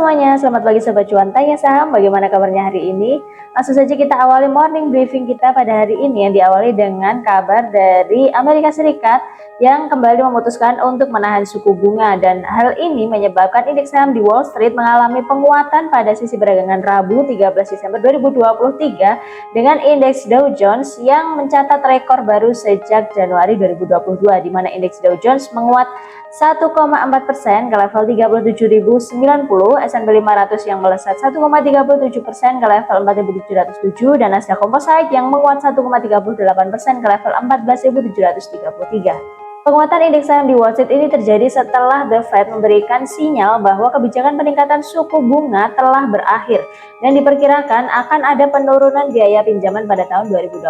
semuanya, selamat pagi Sobat Cuan Tanya Saham. Bagaimana kabarnya hari ini? Langsung saja kita awali morning briefing kita pada hari ini yang diawali dengan kabar dari Amerika Serikat yang kembali memutuskan untuk menahan suku bunga, dan hal ini menyebabkan indeks saham di Wall Street mengalami penguatan pada sesi perdagangan Rabu 13 Desember 2023 dengan indeks Dow Jones yang mencatat rekor baru sejak Januari 2022, di mana indeks Dow Jones menguat 1,4% ke level 37.090, S&P 500 yang melesat 1,37% ke level 4.707, dan Nasdaq Composite yang menguat 1,38% ke level 14.733. Penguatan indeks saham di Wall Street ini terjadi setelah The Fed memberikan sinyal bahwa kebijakan peningkatan suku bunga telah berakhir dan diperkirakan akan ada penurunan biaya pinjaman pada tahun 2024.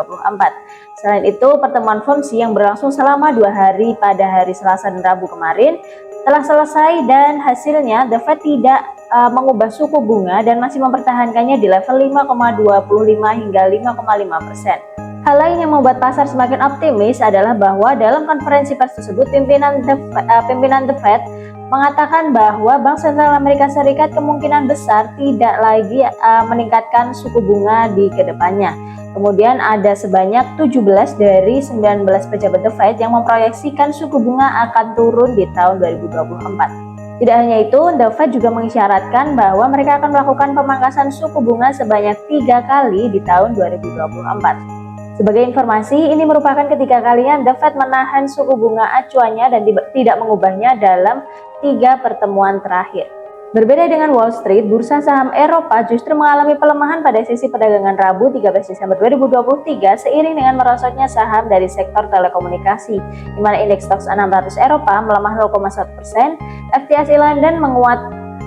Selain itu, pertemuan FOMC yang berlangsung selama 2 hari pada hari Selasa dan Rabu kemarin telah selesai, dan hasilnya The Fed tidak mengubah suku bunga dan masih mempertahankannya di level 5,25 hingga 5,5%. Hal lain yang membuat pasar semakin optimis adalah bahwa dalam konferensi pers tersebut pimpinan The Fed mengatakan bahwa Bank Sentral Amerika Serikat kemungkinan besar tidak lagi meningkatkan suku bunga di kedepannya. Kemudian ada sebanyak 17 dari 19 pejabat The Fed yang memproyeksikan suku bunga akan turun di tahun 2024. Tidak hanya itu, The Fed juga mengisyaratkan bahwa mereka akan melakukan pemangkasan suku bunga sebanyak 3 kali di tahun 2024. Sebagai informasi, ini merupakan ketiga kalinya The Fed menahan suku bunga acuannya dan tidak mengubahnya dalam 3 pertemuan terakhir. Berbeda dengan Wall Street, bursa saham Eropa justru mengalami pelemahan pada sesi perdagangan Rabu 13 Desember 2023 seiring dengan merosotnya saham dari sektor telekomunikasi, di mana indeks STOXX 600 Eropa melemah 0,1%, FTSE London menguat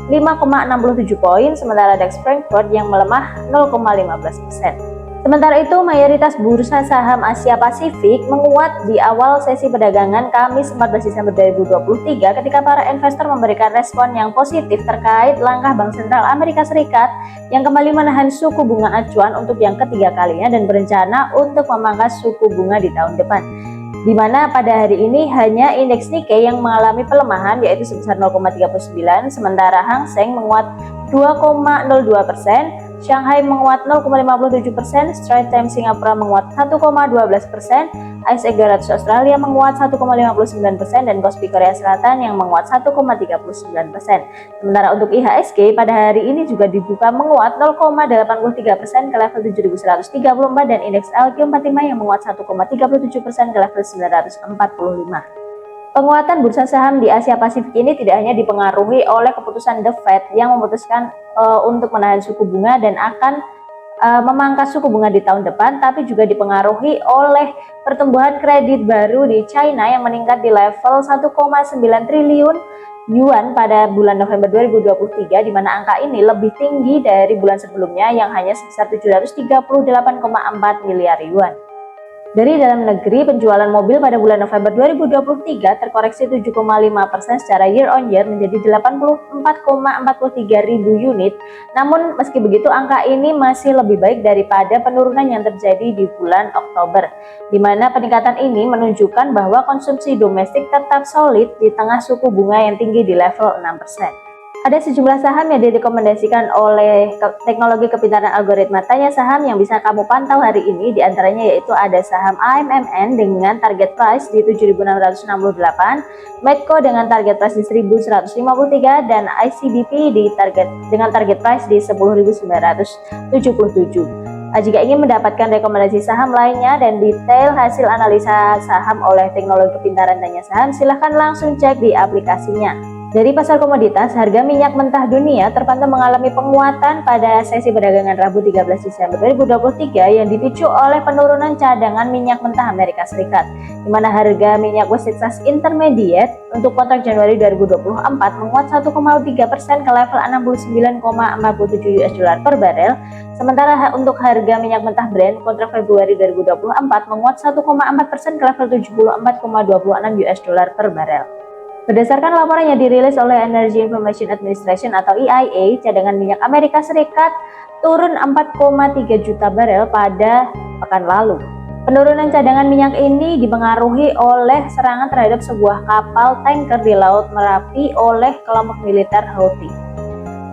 5,67 poin, sementara DAX Frankfurt yang melemah 0,15%. Sementara itu, mayoritas bursa saham Asia Pasifik menguat di awal sesi perdagangan Kamis 14 Desember 2023 ketika para investor memberikan respon yang positif terkait langkah Bank Sentral Amerika Serikat yang kembali menahan suku bunga acuan untuk yang ketiga kalinya dan berencana untuk memangkas suku bunga di tahun depan. Di mana pada hari ini hanya indeks Nikkei yang mengalami pelemahan yaitu sebesar 0,39, sementara Hang Seng menguat 2,02%, Shanghai menguat 0,57%, Straits Times Singapura menguat 1,12%, ASX 200 Australia menguat 1,59%, dan Kospi Korea Selatan yang menguat 1,39%. Sementara untuk IHSG pada hari ini juga dibuka menguat 0,83% ke level 7.134, dan indeks LQ45 yang menguat 1,37% ke level 945. Penguatan bursa saham di Asia Pasifik ini tidak hanya dipengaruhi oleh keputusan The Fed yang memutuskan untuk menahan suku bunga dan akan memangkas suku bunga di tahun depan, tapi juga dipengaruhi oleh pertumbuhan kredit baru di China yang meningkat di level 1,9 triliun yuan pada bulan November 2023, di mana angka ini lebih tinggi dari bulan sebelumnya yang hanya sebesar 738,4 miliar yuan. Dari dalam negeri, penjualan mobil pada bulan November 2023 terkoreksi 7,5% secara year on year menjadi 84,43 ribu unit. Namun meski begitu, angka ini masih lebih baik daripada penurunan yang terjadi di bulan Oktober, di mana peningkatan ini menunjukkan bahwa konsumsi domestik tetap solid di tengah suku bunga yang tinggi di level 6%. Ada sejumlah saham yang direkomendasikan oleh teknologi kepintaran algoritma Tanya Saham yang bisa kamu pantau hari ini, diantaranya yaitu ada saham AMMN dengan target price di 7.668, Medco dengan target price di 1.153, dan ICBP dengan target price di 10.977. Jika ingin mendapatkan rekomendasi saham lainnya dan detail hasil analisa saham oleh teknologi kepintaran Tanya Saham, silahkan langsung cek di aplikasinya. Dari pasar komoditas, harga minyak mentah dunia terpantau mengalami penguatan pada sesi perdagangan Rabu 13 Desember 2023 yang dipicu oleh penurunan cadangan minyak mentah Amerika Serikat, di mana harga minyak West Texas Intermediate untuk kontrak Januari 2024 menguat 1,3% ke level 69,47 US dollar per barel, sementara untuk harga minyak mentah Brent kontrak Februari 2024 menguat 1,4% ke level 74,26 US dollar per barel. Berdasarkan laporan yang dirilis oleh Energy Information Administration atau EIA, cadangan minyak Amerika Serikat turun 4,3 juta barel pada pekan lalu. Penurunan cadangan minyak ini dipengaruhi oleh serangan terhadap sebuah kapal tanker di Laut Merapi oleh kelompok militer Houthi.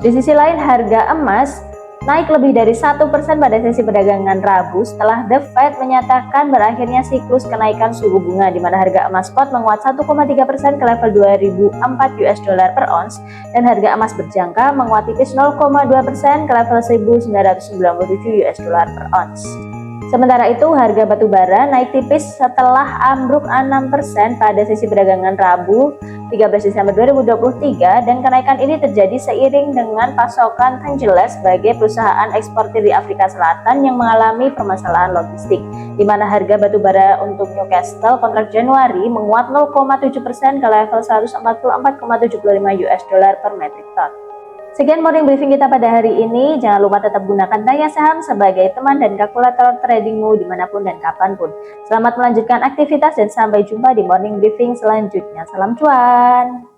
Di sisi lain, harga emas naik lebih dari 1% pada sesi perdagangan Rabu setelah The Fed menyatakan berakhirnya siklus kenaikan suku bunga, di mana harga emas spot menguat 1,3% ke level 2004 US dollar per ons dan harga emas berjangka menguat tipis 0,2% ke level 1997 US dollar per ons. Sementara itu, harga batu bara naik tipis setelah ambruk 6% pada sesi perdagangan Rabu 13 Desember 2023 dan kenaikan ini terjadi seiring dengan pasokan Tenggeles sebagai perusahaan eksportir di Afrika Selatan yang mengalami permasalahan logistik, di mana harga batu bara untuk Newcastle kontrak Januari menguat 0,7% ke level 144,75 US dollar per metric ton. Sekian morning briefing kita pada hari ini. Jangan lupa tetap gunakan Tanya Saham sebagai teman dan kalkulator tradingmu dimanapun dan kapanpun. Selamat melanjutkan aktivitas dan sampai jumpa di morning briefing selanjutnya. Salam cuan!